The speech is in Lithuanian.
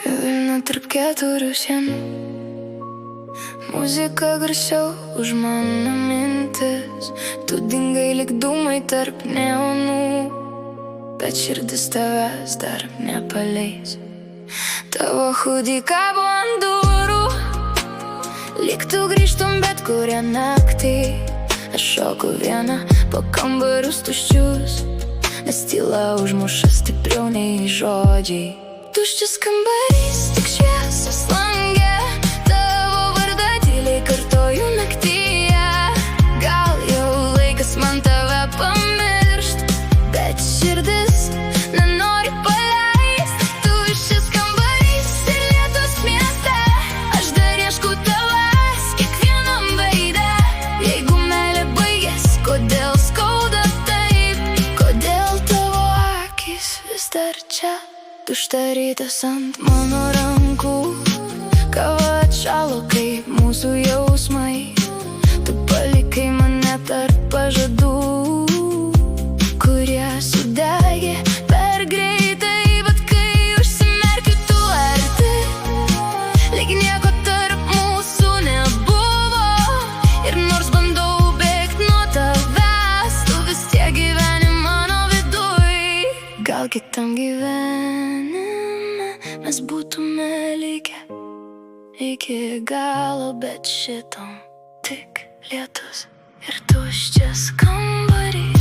Vilnių tarp keturių sienų, muzika garsiau už mano mintis. Tu dingai lyg dūmai tarp neonų, bet širdis tavęs dar nepaleis. Tavo hoodie kabo ant durų, lyg tu grįžtum bet kurią naktį. Aš šoku viena po kambarius tuščius, nes tyla užmuša stipriau nei žodžiai. Tuščias kambarys, tik šviesas lange, tavo vardą tyliai kartoju naktyje. Gal jau laikas man tave pamiršt, bet širdis nenori paleist. Tuščias kambarys ir lietus mieste, aš dar ieškau tavęs kiekvienam veide. Jeigu meilė baigės, kodėl skauda taip? Kodėl tavo akys vis dar čia? Tušta rytas ant mano rankų, kava atšalo kaip mūsų jausmai. Tu palikai mane tarp pažadų, kurie sudegė per greitai. Bet kai užsimerkiu, tu arti, lyg nieko tarp mūsų nebuvo. Ir nors bandau bėgt nuo tavęs, tu vis tiek gyveni mano viduj. Gal kitam gyvenime mes būtume likę iki galo, bet šitom tik lietus ir tuščias kambarys.